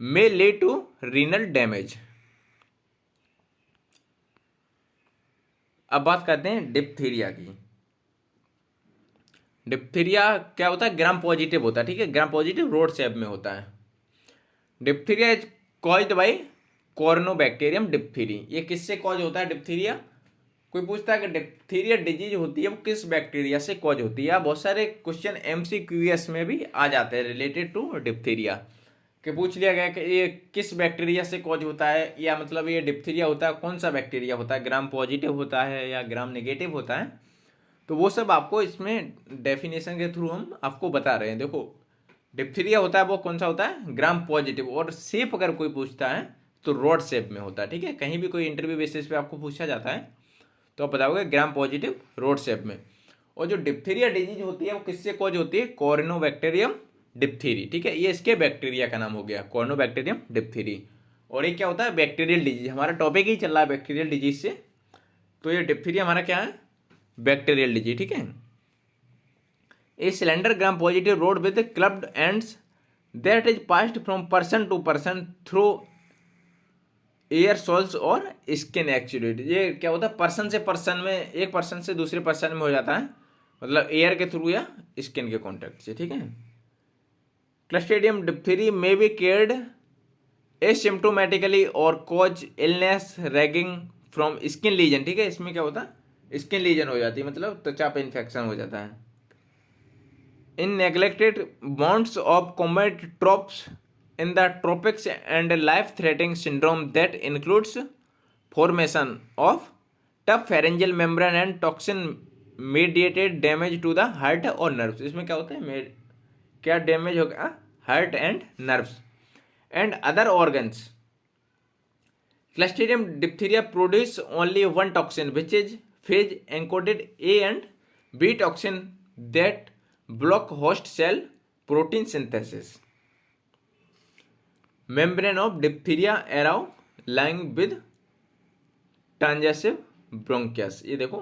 S1: may lead to renal damage. अब बात करते हैं डिप्थीरिया की। डिप्थीरिया क्या होता है, ग्राम पॉजिटिव होता है, ठीक है, ग्राम पॉजिटिव रोड शेप में होता है। डिप्थीरिया इज कॉज्ड बाय कॉर्नोबैक्टीरियम डिप्थीरी, ये किससे कॉज होता है डिप्थीरिया? कोई पूछता है कि डिप्थीरिया डिजीज होती है वो किस बैक्टीरिया से कॉज होती है। बहुत सारे क्वेश्चन MCQS में भी आ जाते हैं रिलेटेड टू डिप्थीरिया, कि पूछ लिया गया कि ये किस बैक्टीरिया से कॉज होता है, या मतलब ये डिप्थीरिया होता है कौन सा बैक्टीरिया होता है, ग्राम पॉजिटिव होता है या ग्राम नेगेटिव होता है। तो वो सब आपको इसमें डेफिनेशन के थ्रू हम आपको बता रहे हैं। देखो डिप्थीरिया होता है वो कौन सा होता है, ग्राम पॉजिटिव, और शेप अगर कोई पूछता है तो रॉड शेप में होता है, ठीक है। कहीं भी कोई इंटरव्यू बेसिस पे आपको पूछा जाता है तो आप बताओगे ग्राम पॉजिटिव रोड शेप में। और जो डिप्थीरिया डिजीज होती है वो किससे कॉज होती है, कॉर्नोबैक्टीरियम डिप्थीरी, ठीक है, ये इसके बैक्टीरिया का नाम हो गया, कॉर्नोबैक्टीरियम डिप्थीरी। और ये क्या होता है, बैक्टीरियल डिजीज, हमारा टॉपिक ही चल रहा है बैक्टीरियल डिजीज से, तो ये डिप्थीरिया हमारा क्या है, बैक्टीरियल डिजीज, ठीक है। A cylinder gram positive rod with clubbed ends that is passed from person to person through aerosols और स्किन एक्चुएट। ये क्या होता है, पर्सन से पर्सन में, एक पर्सन से दूसरे पर्सन में हो जाता है, मतलब एयर के थ्रू या स्किन के कॉन्टेक्ट से, ठीक है। Clostridium diphtheriae may be carried asymptomatically और cause illness ranging from skin lesion, ठीक है। इसमें क्या होता है, स्किन लीजन हो जाती है, मतलब त्वचा पे इन्फेक्शन हो जाता है। In neglected bonds of combat troops in the tropics and life threatening syndrome that includes formation of tough pharyngeal membrane and toxin mediated damage to the heart और nerves। इसमें क्या होता है, क्या डैमेज होगा, heart and nerves and other organs. Clostridium diphtheria produce only one toxin which is phage encoded A and B toxin that block host cell protein synthesis. Membrane of diphtheria एराउ लाइंग विद ट्रांजेसिव ब्रोंकियस, ये देखो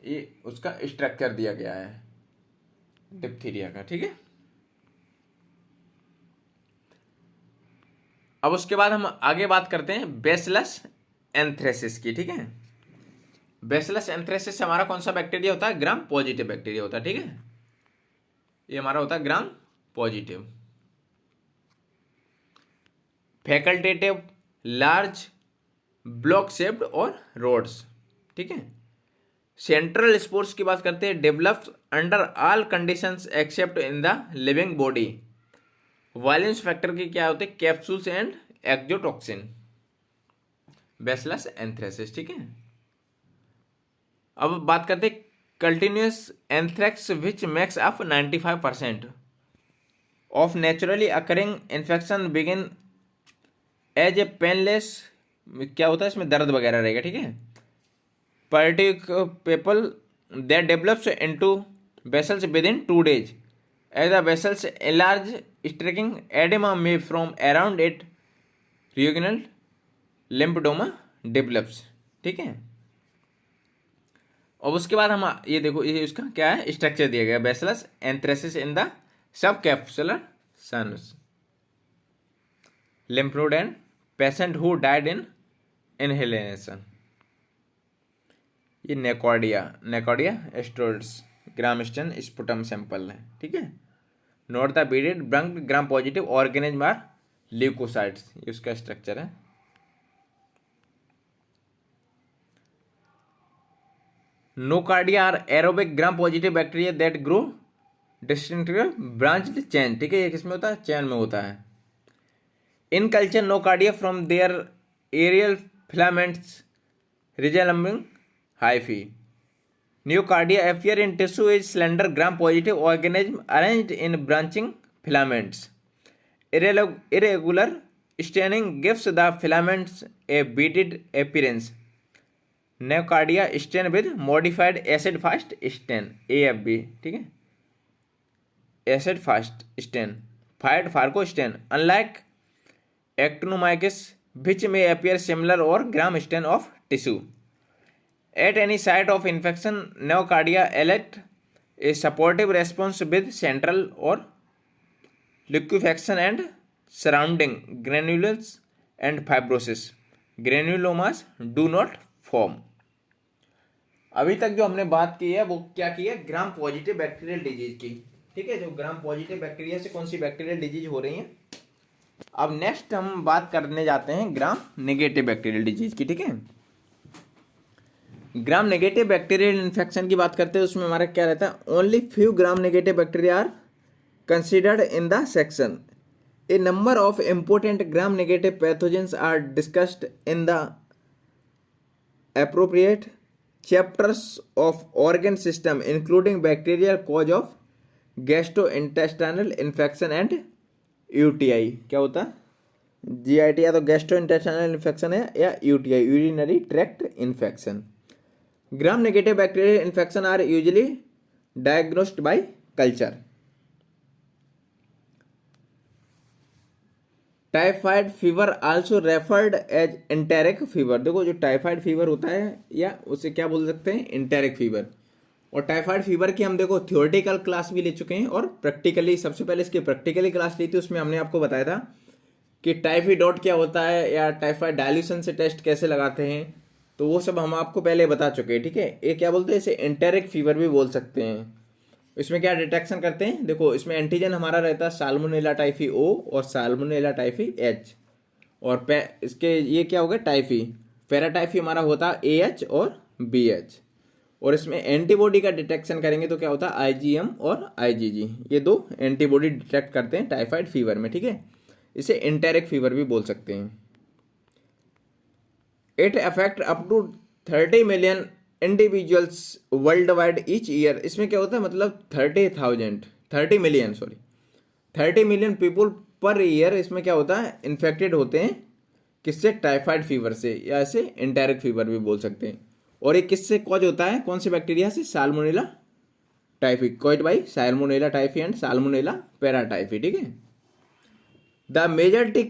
S1: ये उसका स्ट्रक्चर दिया गया है डिप्थीरिया का, ठीक है। अब उसके बाद हम आगे बात करते हैं बैसिलस एंथ्रेसिस की, ठीक है। बैसिलस एंथ्रेसिस हमारा कौन सा बैक्टीरिया होता है, ग्राम पॉजिटिव बैक्टीरिया होता है, ठीक है। ये हमारा होता है gram positive. Facultative, large, block shaped और रोड्स, ठीक है। सेंट्रल स्पोर्स की बात करते हैं, develops under all conditions except in the living body. Virulence factor की क्या होते हैं, capsules and exotoxin. Bacillus anthracis, ठीक है। अब बात करते हैं continuous anthrax which makes up 95% of naturally occurring infection begin as a painless, क्या होता है इसमें दर्द वगैरह रहेगा, ठीक है। People that develops into vessels with in 2 days as the vessels enlarge streaking oedema may from around it regional lymphoedema develops, ठीक है। और उसके बाद हम ये देखो, ये उसका क्या है, स्ट्रक्चर दिया गया, bacillus anthracis in the subcapsular sinus lymph node and patient who died in inhalation। ये nocardia asteroides gram stain sputum sample है, ठीक है। Note the beaded branched gram positive organism are leukocytes, ये उसका स्ट्रक्चर है। Nocardia are aerobic gram positive bacteria that grow distinctive branched chain, ठीक है। ये किसमें होता है, चेन में होता है। In culture, nocardia from their aerial filaments resembling hyphae. Nocardia appear in tissue as slender gram-positive organism arranged in branching filaments. Irregular staining gives the filaments a beaded appearance. Nocardia stain with modified acid fast stain AFB, ठीक है, acid fast stain, Fite Faraco stain, unlike Actinomyces which may appear similar or gram stain of tissue. At any site of infection, nocardia elect a supportive response with central or liquefaction and surrounding granules and fibrosis. Granulomas do not form. अभी तक जो हमने बात की है वो क्या की है, ग्राम पॉजिटिव बैक्टीरियल डिजीज की, ठीक है, जो ग्राम पॉजिटिव बैक्टीरिया से कौन सी बैक्टीरियल डिजीज हो रही है। अब नेक्स्ट हम बात करने जाते हैं ग्राम नेगेटिव बैक्टीरियल डिजीज की, ठीक है। ग्राम नेगेटिव बैक्टीरियल इन्फेक्शन की बात करते हैं, उसमें हमारा क्या रहता है, only few gram negative bacteria are considered in the section, a number of important gram negative pathogens are discussed in the appropriate chapters of organ system including bacterial cause of gastrointestinal infection and UTI। क्या होता है, GIT या तो गैस्ट्रो इंटेस्टाइनल इन्फेक्शन है या UTI, urinary tract infection. Gram negative bacterial infection are usually diagnosed by culture. Typhoid fever also referred as enteric fever. देखो जो टाइफाइड फीवर होता है या उसे क्या बोल सकते हैं, एंटेरिक फीवर। और टाइफाइड फीवर की हम देखो थियोरेटिकल क्लास भी ले चुके हैं और प्रैक्टिकली, सबसे पहले इसकी प्रैक्टिकली क्लास ली थी, उसमें हमने आपको बताया था कि टाइफाइड क्या होता है या टाइफाइड डायल्यूशन से टेस्ट कैसे लगाते हैं, तो वो सब हम आपको पहले बता चुके हैं, ठीक है। ये क्या बोलते हैं, इसे एंटेरिक फीवर भी बोल सकते हैं। इसमें क्या डिटेक्शन करते हैं, देखो इसमें एंटीजन हमारा रहता है साल्मोनेला टाइफी O और साल्मोनेला टाइफी H, और इसके ये क्या हो गया टाइफी, पैराटाइफी हमारा होता है AH और BH। और इसमें एंटीबॉडी का डिटेक्शन करेंगे तो क्या होता है IgM और IgG, ये दो एंटीबॉडी डिटेक्ट करते हैं टाइफाइड फीवर में, ठीक है। इसे एंटेरिक फीवर भी बोल सकते हैं। It affect up to 30 million individuals worldwide each year. इसमें क्या होता है, मतलब 30 मिलियन पीपुल पर ईयर इसमें क्या होता है, इन्फेक्टेड होते हैं किससे, टाइफाइड फीवर से, या इसे एंटेरिक फीवर भी बोल सकते हैं। और ये किससे कॉज होता है, कौन से बैक्टीरिया से, salmonella typhi, caused by salmonella typhi and salmonella paratyphi, ठीक है। The majority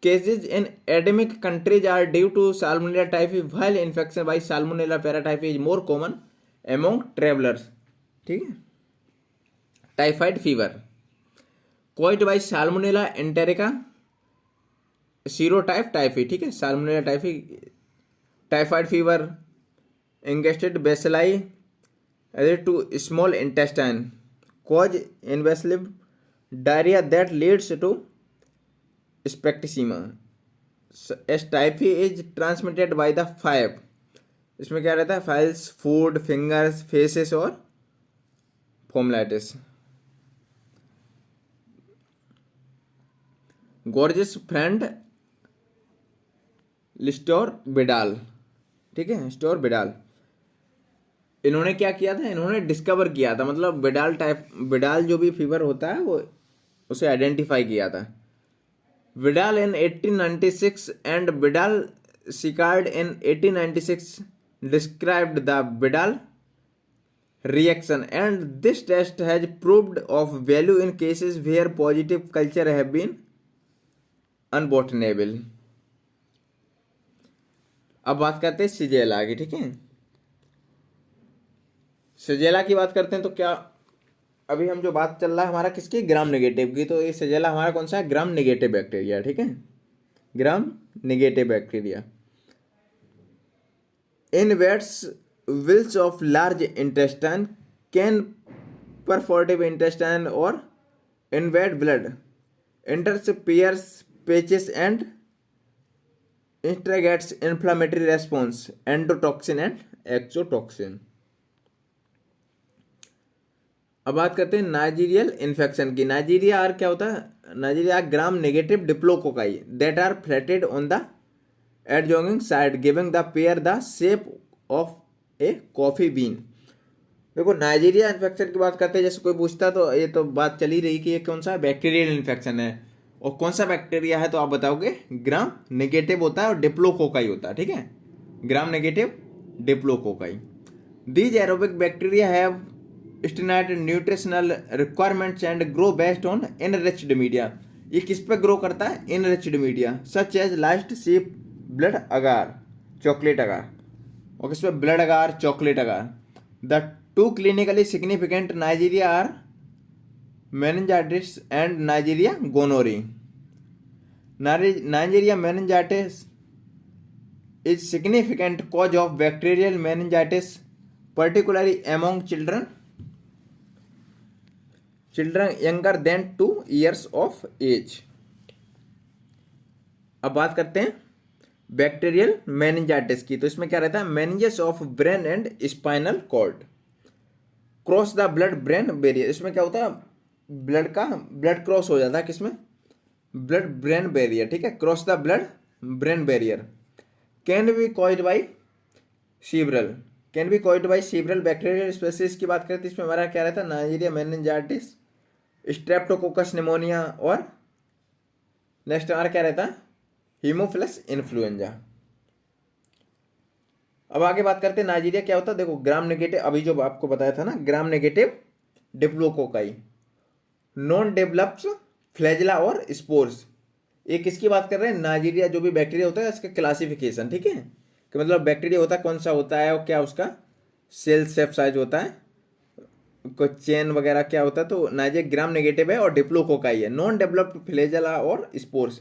S1: cases in endemic countries are due to salmonella typhi, while infection by salmonella paratyphi is more common among travellers, ठीक है। Typhoid fever caused by salmonella enterica serotype typhi, ठीक है, salmonella typhi. Typhoid fever ingested bacilli added to small intestine cause invasive diarrhoea that leads to septicaemia. S typhi is transmitted by the five, इसमें क्या रहता है, फाइल्स, फूड, फिंगर्स, फेसेस और फोमलाइटिस। गॉर्जियस फ्रेंड लिस्टोर बिडाल, ठीक है, स्टोर बिडाल, इन्होंने क्या किया था, इन्होंने डिस्कवर किया था, मतलब बिडाल जो भी फीवर होता है वो उसे आइडेंटिफाई किया था। Widal in 1896 and Widal Sicard in 1896 described the Widal reaction, and this test has proved of value in cases where positive culture have been unobtainable। अब बात करते हैं सिजेला की, ठीक है। सिजेला की बात करते हैं तो क्या, अभी हम जो बात चल रहा है हमारा किसकी, ग्राम नेगेटिव की, तो ये सिजेला हमारा कौन सा है, ग्राम नेगेटिव बैक्टीरिया, ठीक है, gram negative bacteria. Inverts wills of large intestine can perforative intestine or invade blood, enters pairs patches and instigates inflammatory response, endotoxin and exotoxin। अब बात करते हैं नाइजीरियल इन्फेक्शन की। नाइजीरिया आर क्या होता है, Neisseria gram negative diplococci that are flattened on the adjoining side giving the pair the shape of a coffee bean. देखो नाइजीरिया इन्फेक्शन की बात करते हैं, जैसे कोई पूछता तो ये तो बात चली रही कि ये कौन सा बैक्टीरियल इन्फेक्शन है और कौन सा बैक्टीरिया है, तो आप बताओगे ग्राम नेगेटिव होता है और डिप्लोकोकाई होता है, ठीक है, gram negative diplococci. These aerobic bacteria have estimated nutritional requirements and grow based on enriched media. ये किस पे ग्रो करता है? enriched media such as lice, sheep blood agar, chocolate agar। और किस पे? Blood agar, chocolate agar. The two clinically significant Neisseria are meningitis and Neisseria gonorrhoeae. Neisseria meningitis is significant cause of bacterial meningitis, particularly among children younger than 2 years of age। अब बात करते हैं बैक्टीरियल मेनिंजाइटिस की। तो इसमें क्या रहता है? Meninges of brain and spinal cord cross the blood brain barrier. इसमें क्या होता है? ब्लड क्रॉस हो जाता है किसमें? ब्लड ब्रेन बैरियर, ठीक है, cross the blood brain barrier. Can be caused by several bacterial species की बात करें तो इसमें हमारा क्या रहता है? नाइजीरिया मेनिंजाइटिस, स्ट्रेप्टोकोकस निमोनिया और नेक्स्ट हमारा क्या रहता है? Haemophilus influenza. अब आगे बात करते हैं नाइजीरिया क्या होता है। देखो ग्राम नेगेटिव, अभी जो आपको बताया था ना, ग्राम negative diplococci, non develops flagella और स्पोर्स। ये किसकी बात कर रहे हैं? नाइजीरिया जो भी बैक्टीरिया होता है इसका क्लासिफिकेशन, ठीक है, कि मतलब बैक्टीरिया होता है कौन सा होता है और क्या उसका सेल शेप साइज होता है, कोई चेन वगैरह क्या होता है। तो नाइजीरिया ग्राम नेगेटिव है और डिप्लोकोकाई है, नॉन डेवलप्ड फ्लैजिला और spores,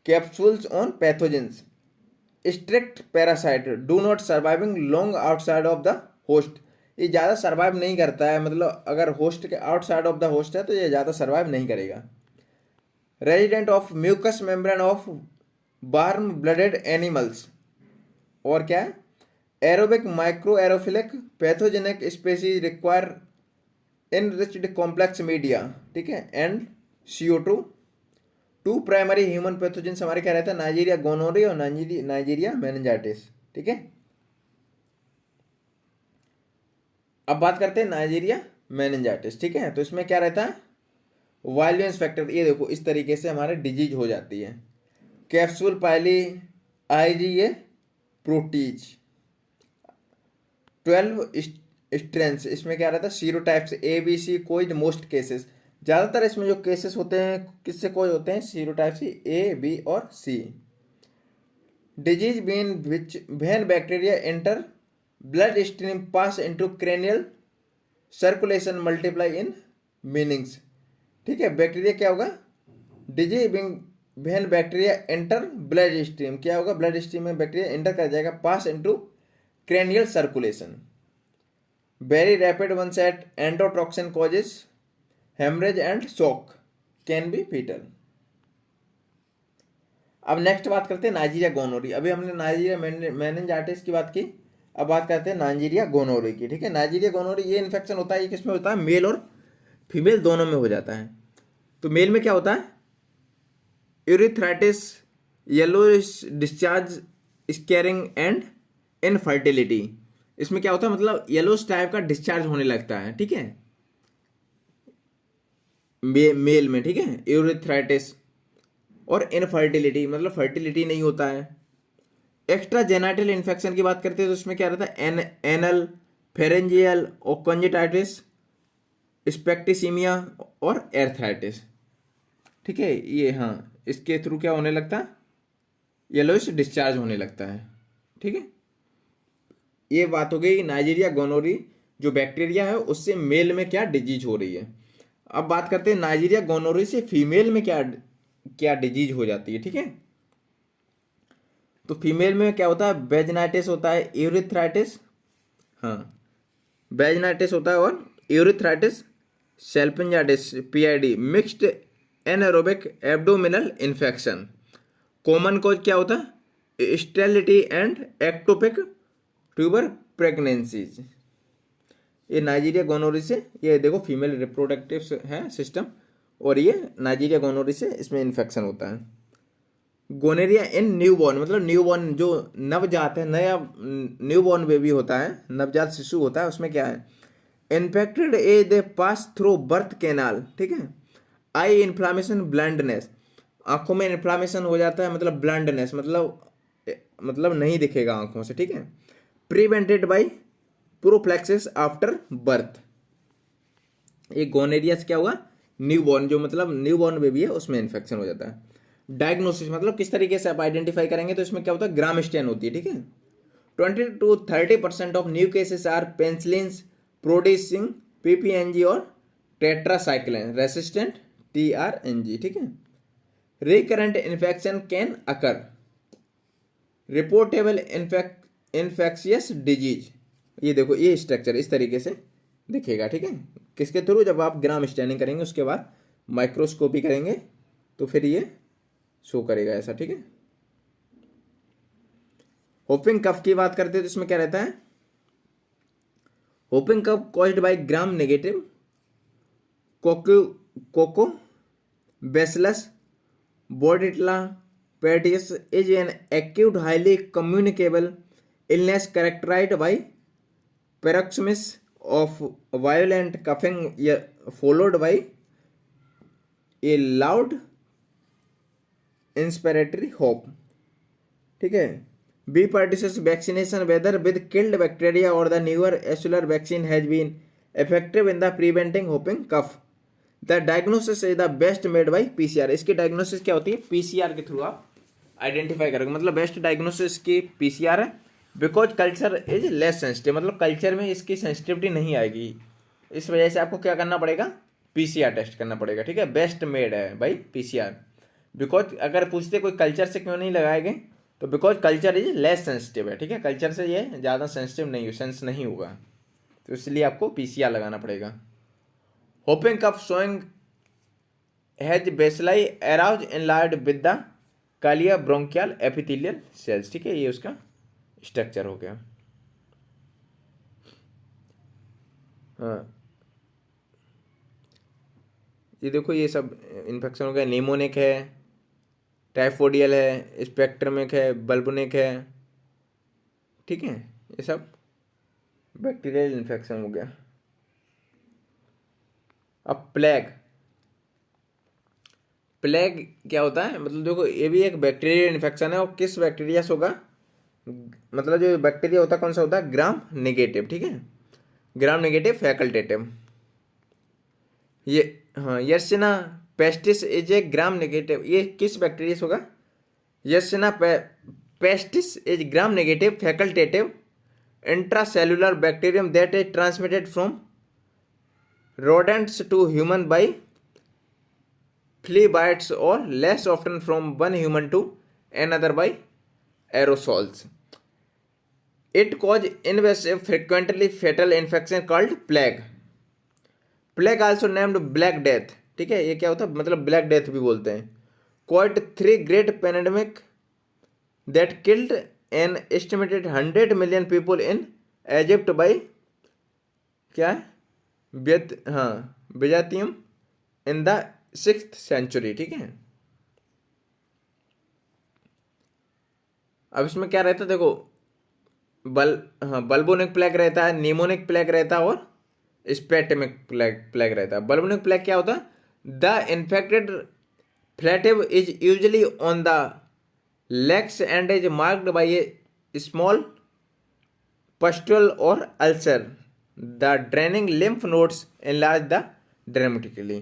S1: capsules on pathogens, strict parasite, do not surviving long outside of the host. ये ज़्यादा सर्वाइव नहीं करता है, मतलब अगर होस्ट के आउटसाइड ऑफ द होस्ट है तो ये ज़्यादा सर्वाइव नहीं करेगा। Resident of mucous membrane of warm blooded animals, और क्या है? Aerobic microaerophilic pathogenic species require enriched complex media, ठीक है, and CO2। Two primary human pathogens हमारे क्या रहता है? नाइजीरिया गोनोरिया और नाइजीरिया मेनिंजाइटिस, ठीक है। अब बात करते हैं नाइजीरिया मेनिंजाइटिस, ठीक है। तो इसमें क्या रहता है? वायलेंस फैक्टर, ये देखो इस तरीके से हमारे डिजीज हो जाती है। कैप्सूल पाइली IgA प्रोटीज 12 स्ट्रेंस, इसमें क्या रहता है? सीरोटाइप्स ABC कोई मोस्ट केसेस, ज़्यादातर इसमें जो केसेस होते हैं किससे कोई होते हैं? सीरोटाइप से A, B और C। Disease been which when bacteria enter blood stream pass into cranial circulation multiply in meninges, ठीक है। बैक्टीरिया क्या होगा? Disease been when bacteria enter blood stream, क्या होगा? ब्लड स्ट्रीम में बैक्टीरिया एंटर कर जाएगा, pass into cranial circulation. Very rapid onset endotoxin causes haemorrhage and shock, can be fatal. अब नेक्स्ट बात करते हैं नाइजीरिया गोनोरिया। अभी हमने नाइजीरिया मेनिंजाइटिस की बात की, अब बात करते हैं नाइजीरिया गोनोरिया की, ठीक है। नाइजीरिया गोनोरिया ये इन्फेक्शन होता है, ये किसमें होता है? मेल और फीमेल दोनों में हो जाता है। तो मेल में क्या होता है? Urethritis, yellowish discharge, scarring and infertility. इसमें क्या होता है? मतलब येलोस टाइप का डिस्चार्ज होने लगता है, ठीक है, मेल में, ठीक है। यूरिथ्राइटिस और इनफर्टिलिटी, मतलब फर्टिलिटी नहीं होता है। एक्स्ट्रा जेनाइटल इन्फेक्शन की बात करते हैं तो इसमें क्या रहता है? एनल, फेरेंजियल और कंजेटाइटिस, स्पेक्टिसीमिया और एर्थराइटिस, ठीक है। ये हाँ, इसके थ्रू क्या होने लगता है? येलोइश डिस्चार्ज होने लगता है, ठीक है। ये बात हो गई नाइजीरिया गोनोरी जो बैक्टीरिया है उससे मेल में क्या डिजीज हो रही है। अब बात करते हैं नाइजीरिया गोनोरी से फीमेल में क्या क्या डिजीज हो जाती है, ठीक है। तो फीमेल में क्या होता है? वेजिनाइटिस होता है, यूरिथ्राइटिस, हाँ वेजिनाइटिस होता है और यूरिथ्राइटिस, सेल्पिंजाइटिस PID, mixed anaerobic abdominal infection. Common cause क्या होता है? Sterility and ectopic tuber pregnancies. ये नाइजीरिया गोनोरी से, ये देखो फीमेल रिप्रोडक्टिव है सिस्टम, और ये नाइजीरिया गोनोरी से इसमें इन्फेक्शन होता है। गोनेरिया इन न्यूबॉर्न, मतलब न्यूबॉर्न जो नवजात है, नया न्यूबॉर्न बेबी होता है, नवजात शिशु होता है, उसमें क्या है? इन्फेक्टेड ए दे पास थ्रू बर्थ कैनाल, ठीक है। आई इन्फ्लामेशन, ब्लाइंडनेस, आंखों में इन्फ्लामेशन हो जाता है, मतलब ब्लाइंडनेस मतलब नहीं दिखेगा आंखों से, ठीक है। Prevented by prophylaxis after birth. एक गोनेरिया से क्या हुआ, न्यूबॉर्न, जो मतलब न्यूबॉर्न बेबी है उसमें इन्फेक्शन हो जाता है। डायग्नोसिस मतलब किस तरीके से आप आइडेंटिफाई करेंगे, तो इसमें क्या होता है, ग्राम स्टेन होती है, ठीक है। 20 to 30% of new cases are penicillin producing PPNG और टेट्रासाइक्लिन रेसिस्टेंट टीआरएनजी, ठीक है। Recurrent infection can occur, reportable infectious disease. ये देखो, ये स्ट्रक्चर इस तरीके से दिखेगा, ठीक है। किसके थ्रू, जब आप ग्राम स्टैनिंग करेंगे उसके बाद माइक्रोस्कोपी करेंगे तो फिर ये शो करेगा ऐसा, ठीक है। होपिंग कफ की बात करते हैं तो इसमें क्या रहता है, whooping cough caused by gram negative coccobacillus bordetella pertussis is an acute highly communicable illness characterized by paroxysms of violent coughing followed by a loud inspiratory hope, ठीक है। Be partitions vaccination whether with killed bacteria or the newer cellular vaccine has been effective in the preventing whooping cough. The diagnosis is the best made by PCR। इसकी डायग्नोसिस क्या होती है, पीसीआर के थ्रू आप आइडेंटिफाई करोगे, मतलब बेस्ट डायग्नोसिस की पीसीआर है। Because culture is less sensitive, मतलब कल्चर में इसकी सेंसिटिविटी नहीं आएगी, इस वजह से आपको क्या करना पड़ेगा, पीसीआर टेस्ट करना पड़ेगा, ठीक है। बेस्ट मेड है भाई पीसीआर, बिकॉज अगर पूछते कोई कल्चर से क्यों नहीं लगाएंगे, तो because culture is less sensitive है, ठीक है। कल्चर से ये ज़्यादा सेंसिटिव नहीं, सेंस नहीं होगा, तो इसलिए आपको पीसीआर लगाना पड़ेगा। Whooping cough showing has bacilli arouse enlarged with the cilia bronchial epithelial cells, ठीक है। ये उसका स्ट्रक्चर हो गया। हाँ, ये देखो, ये सब इन्फेक्शन हो गया। निमोनिक है, टाइफोडियल है, स्पेक्ट्रमिक है, बल्बोनिक है, ठीक है। ये सब बैक्टीरियल इन्फेक्शन हो गया। अब प्लेग, प्लेग क्या होता है, मतलब देखो ये भी एक बैक्टीरियल इन्फेक्शन है, और किस बैक्टीरिया से होगा, मतलब जो बैक्टीरिया होता है कौन सा होता है, ग्राम नेगेटिव, ठीक है। ग्राम नेगेटिव फैकल्टेटिव, ये हाँ, yersinia pestis is a gram negative, ये किस बैक्टीरिया से होगा, yersinia pestis is gram negative facultative intracellular bacterium that is transmitted from rodents to human by flea bites or less often from one human to another by aerosols. It causes invasive, frequently fatal infection called plague. Plague also named Black Death, ठीक है। ये क्या होता है, मतलब ब्लैक डेथ भी बोलते हैं। Quite 3 great pandemic that killed an estimated 100 million people in Egypt by क्या है, बिजातियम इन द 6th century, ठीक है। अब इसमें क्या रहता है, देखो बल्बोनिक प्लेग रहता है, निमोनिक प्लेग रहता है और स्पेटमिक प्लेग रहता है। बल्बोनिक प्लेग क्या होता है, द इन्फेक्टेड फ्लैटिव is usually on the legs and is marked by a small pustule और ulcer. The draining lymph nodes enlarge the dramatically.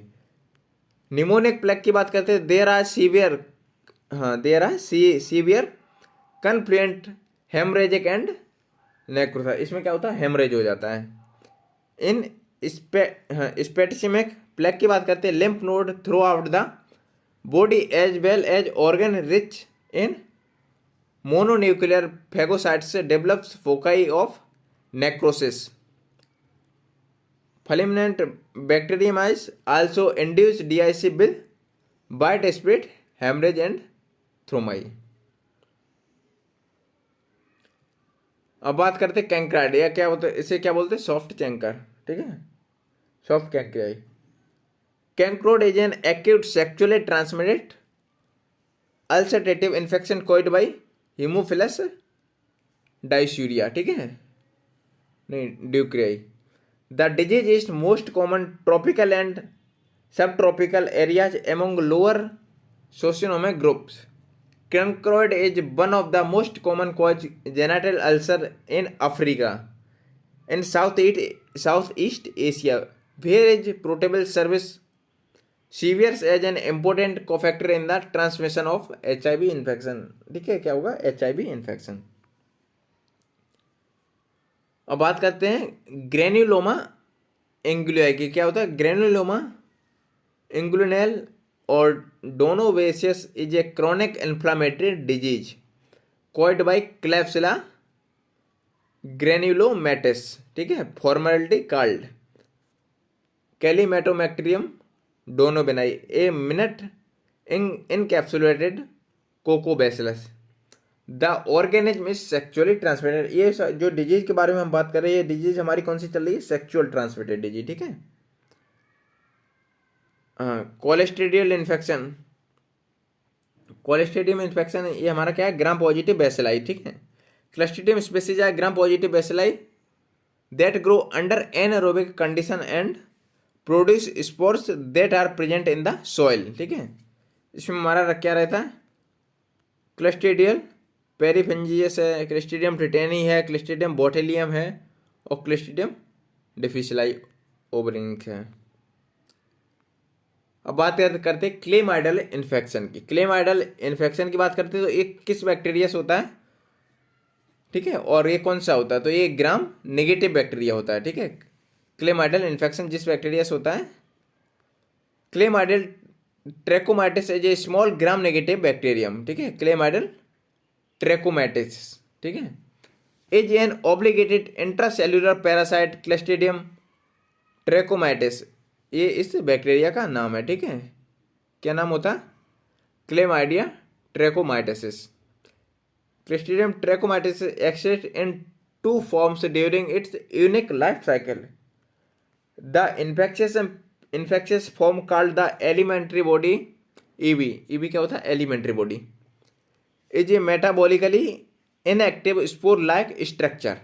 S1: Pneumonic plague की बात करते हैं, there are severe confluent hemorrhagic and necrosis। इसमें क्या होता है, हेमरेज हो जाता है। इन स्पेटिसिमिक प्लेग की बात करते हैं, lymph node throughout the body as well as organ rich in mononuclear phagocytes develops foci of necrosis. Fulminant bacteriemias also induce DIC with bite spirit, hemorrhage and thrombus। अब बात करते हैं कैंक्राइड, या क्या होता है, इसे क्या बोलते हैं, सॉफ्ट चैंकर, ठीक है। Soft chancroid, chancroid is an acute sexually transmitted ulcerative infection caused by haemophilus dysuria, ठीक है, नहीं ड्यूक्रियाई। The disease is most common tropical and subtropical areas among lower socioeconomic groups. cancroid is one of the most common cause genital ulcer in Africa and Southeast Asia, where is portable service serves as an important cofactor in the transmission of HIV infection. ठीक है, क्या होगा? HIV infection. अब बात करते हैं ग्रेन्युलोमा एंगुलियाई की. क्या होता है ग्रेन्युलोमा एंगुलिनल और donovanosis is a chronic inflammatory disease caused by klebsiella granulomatis. ठीक है, formerly called calymmatobacterium donovani a minute encapsulated coccobacillus. The organism is sexually transmitted. ये जो डिजीज के बारे में हम बात कर रहे हैं, ये डिजीज हमारी कौन सी चल रही है? Sexual transmitted disease. ठीक है. कोलेस्ट्रीडियल इन्फेक्शन. कोलेस्ट्रीडियम इन्फेक्शन ये हमारा क्या है? Gram positive bacilli. ठीक है. क्लस्ट्रीडियम स्पीसीज है gram positive bacilli that grow under anaerobic condition and produce spores that are present in the soil. ठीक है. इसमें हमारा क्या रहता है? क्लस्ट्रीडियल पेरीफेंजियस है, क्लस्ट्रीडियम ट्रिटेनी है, क्लस्ट्रीडियम बोटेलियम है और क्लस्ट्रीडियम डिफिसिलाई ओबरिंक है. अब बात करते हैं क्लेमाइडल इन्फेक्शन की. क्लेमाइडल इन्फेक्शन की बात करते हैं तो एक किस बैक्टीरिया से होता है? ठीक है. और ये कौन सा होता है? तो ये ग्राम नेगेटिव बैक्टीरिया होता है. ठीक है. क्लेमाइडल इन्फेक्शन जिस बैक्टीरिया से होता है, chlamydial trachomatis is a small gram negative bacterium. ठीक है. Chlamydial trachomatis. ठीक है. Is an obligated intracellular parasite clostridium trachomatis. ये इस बैक्टीरिया का नाम है. ठीक है. क्या नाम होता है? Chlamydia ट्रैकोमाइटिस. Clostridium ट्रैकोमाइटिस exist in two forms during its unique life cycle. The infectious form called the elementary body EB क्या होता है? elementary body is a metabolically inactive spore like structure.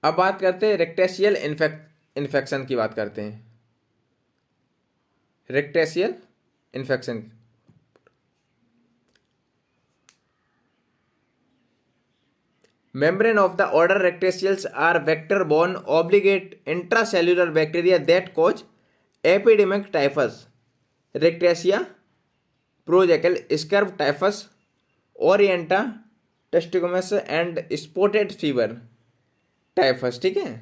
S1: अब बात करते हैं रेक्टेशियल इन्फेक्शन की. बात करते हैं रेक्टेशियल infection. Membrane of the order Rickettsias are vector-borne obligate intracellular bacteria that cause epidemic typhus, Rickettsia, progecal, scurf typhus, orienta, testiculosis and spotted fever typhus. ठीक है.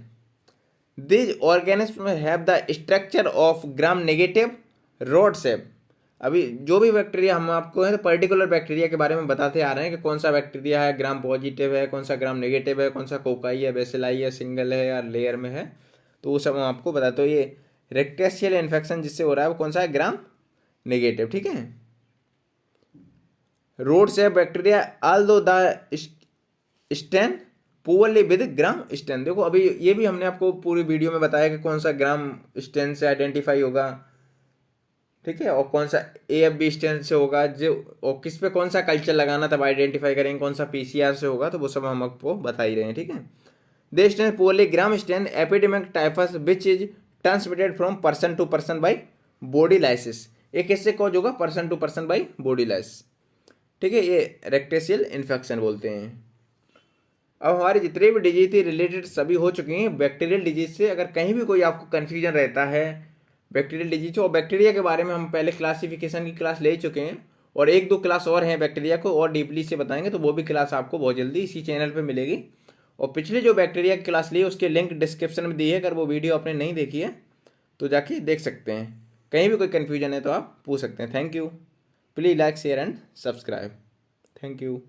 S1: These organisms have the structure of gram-negative rod shape. अभी जो भी बैक्टीरिया हम आपको है तो पर्टिकुलर बैक्टीरिया के बारे में बताते आ रहे हैं कि कौन सा बैक्टीरिया है ग्राम पॉजिटिव है, कौन सा ग्राम नेगेटिव है, कौन सा कोकाई है, बेसिलाई है, सिंगल है या लेयर में है. तो वो सब हम आपको बताते. तो ये रेक्टेशियल इन्फेक्शन जिससे हो रहा है वो कौन सा है? Gram negative. ठीक है. रोड से bacteria although they stain poorly with gram stain. देखो अभी ये भी हमने आपको पूरी वीडियो में बताया कि कौन सा ग्राम स्टेन से आइडेंटिफाई होगा. ठीक है. और कौन सा AFB स्टेन से होगा जो, और किस पे कौन सा कल्चर लगाना तब आइडेंटिफाई करेंगे, कौन सा PCR से होगा. तो वो सब हम आपको बता ही रहे हैं. ठीक है. They stain poorly gram stain epidemic typhus which is transmitted from person to person by body lice. ये किससे कॉज होगा? Person to person by body lice. ठीक है. ये रेक्टेशियल इन्फेक्शन बोलते हैं. अब हमारे जितने भी डिजीज थी रिलेटेड सभी हो चुकी हैं बैक्टीरियल डिजीज से. अगर कहीं भी कोई आपको कन्फ्यूजन रहता है बैक्टीरियल डिजीज और बैक्टीरिया के बारे में हम पहले क्लासिफिकेशन की क्लास ले चुके हैं और 1-2 क्लास और हैं बैक्टीरिया को और डीपली से बताएंगे. तो वो भी क्लास आपको बहुत जल्दी इसी चैनल पे मिलेगी. और पिछले जो बैक्टीरिया की क्लास ली है उसके लिंक डिस्क्रिप्शन में दी है. अगर वो वीडियो आपने नहीं देखी है तो जाके देख सकते हैं. कहीं भी कोई कन्फ्यूजन है तो आप पूछ सकते हैं. Thank you. Please like share and subscribe. Thank you.